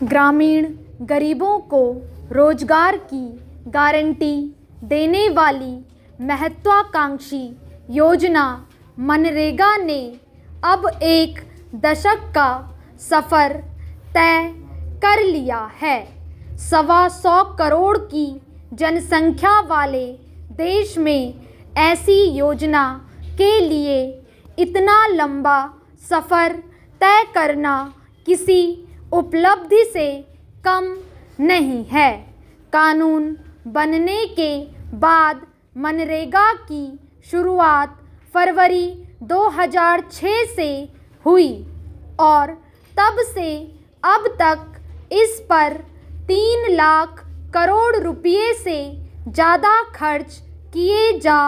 ग्रामीण गरीबों को रोजगार की गारंटी देने वाली महत्वाकांक्षी योजना मनरेगा ने अब एक दशक का सफ़र तय कर लिया है। 125 करोड़ की जनसंख्या वाले देश में ऐसी योजना के लिए इतना लंबा सफ़र तय करना किसी उपलब्धि से कम नहीं है। कानून बनने के बाद मनरेगा की शुरुआत फरवरी 2006 से हुई और तब से अब तक इस पर 3 लाख करोड़ रुपये से ज़्यादा खर्च किए जा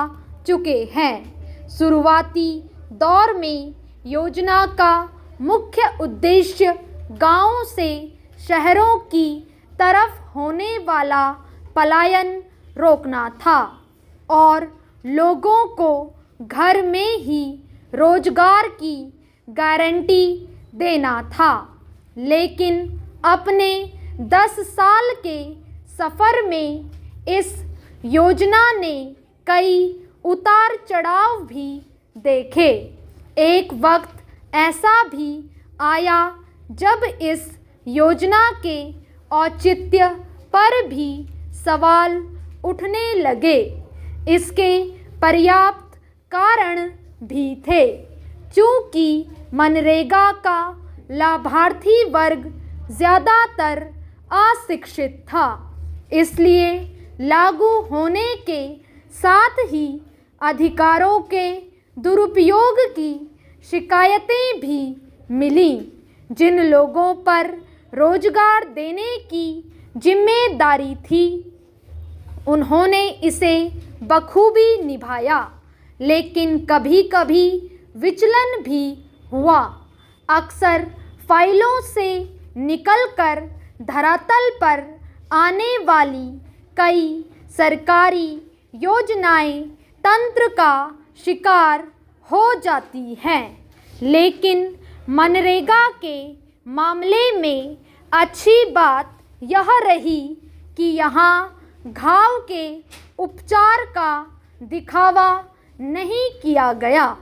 चुके हैं। शुरुआती दौर में योजना का मुख्य उद्देश्य गांवों से शहरों की तरफ होने वाला पलायन रोकना था और लोगों को घर में ही रोजगार की गारंटी देना था। लेकिन अपने 10 साल के सफ़र में इस योजना ने कई उतार चढ़ाव भी देखे। एक वक्त ऐसा भी आया जब इस योजना के औचित्य पर भी सवाल उठने लगे। इसके पर्याप्त कारण भी थे। चूँकि मनरेगा का लाभार्थी वर्ग ज़्यादातर अशिक्षित था, इसलिए लागू होने के साथ ही अधिकारों के दुरुपयोग की शिकायतें भी मिलीं। जिन लोगों पर रोजगार देने की जिम्मेदारी थी, उन्होंने इसे बखूबी निभाया, लेकिन कभी कभी विचलन भी हुआ। अक्सर फाइलों से निकलकर धरातल पर आने वाली कई सरकारी योजनाएं तंत्र का शिकार हो जाती हैं। लेकिन मनरेगा के मामले में अच्छी बात यह रही कि यहाँ घाव के उपचार का दिखावा नहीं किया गया।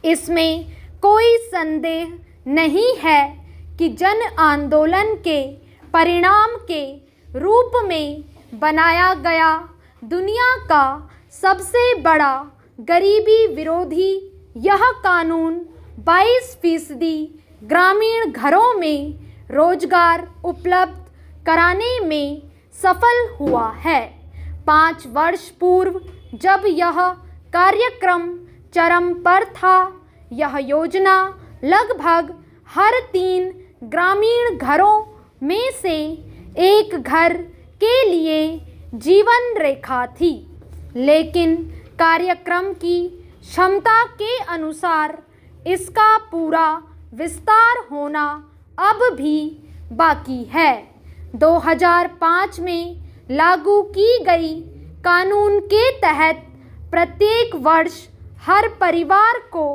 इसमें कोई संदेह नहीं है कि जन आंदोलन के परिणाम के रूप में बनाया गया दुनिया का सबसे बड़ा गरीबी विरोधी यह कानून 22% ग्रामीण घरों में रोजगार उपलब्ध कराने में सफल हुआ है। 5 वर्ष पूर्व जब यह कार्यक्रम चरम पर था, यह योजना लगभग हर 3 ग्रामीण घरों में से एक घर के लिए जीवन रेखा थी। लेकिन कार्यक्रम की क्षमता के अनुसार इसका पूरा विस्तार होना अब भी बाकी है। 2005 में लागू की गई कानून के तहत प्रत्येक वर्ष हर परिवार को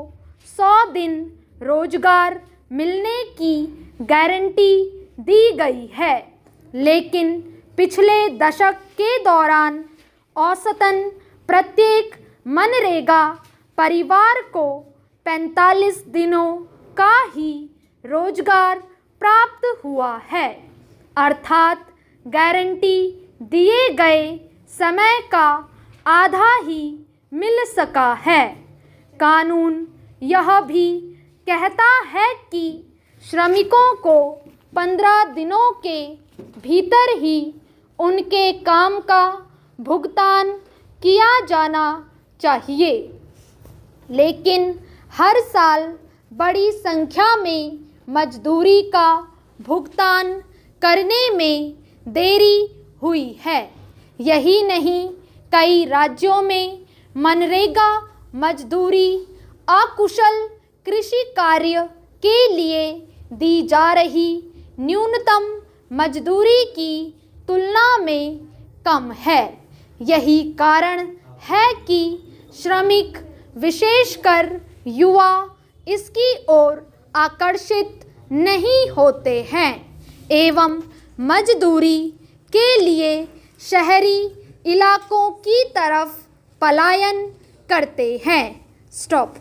100 दिन रोजगार मिलने की गारंटी दी गई है। लेकिन पिछले दशक के दौरान औसतन प्रत्येक मनरेगा परिवार को 45 दिनों का ही रोजगार प्राप्त हुआ है, अर्थात गारंटी दिए गए समय का आधा ही मिल सका है। कानून यह भी कहता है कि श्रमिकों को 15 दिनों के भीतर ही उनके काम का भुगतान किया जाना चाहिए। लेकिन हर साल बड़ी संख्या में मजदूरी का भुगतान करने में देरी हुई है। यही नहीं, कई राज्यों में मनरेगा मजदूरी अकुशल कृषि कार्य के लिए दी जा रही न्यूनतम मजदूरी की तुलना में कम है। यही कारण है कि श्रमिक, विशेषकर युवा, इसकी ओर आकर्षित नहीं होते हैं। एवं मजदूरी के लिए शहरी इलाकों की तरफ पलायन करते हैं। स्टॉप।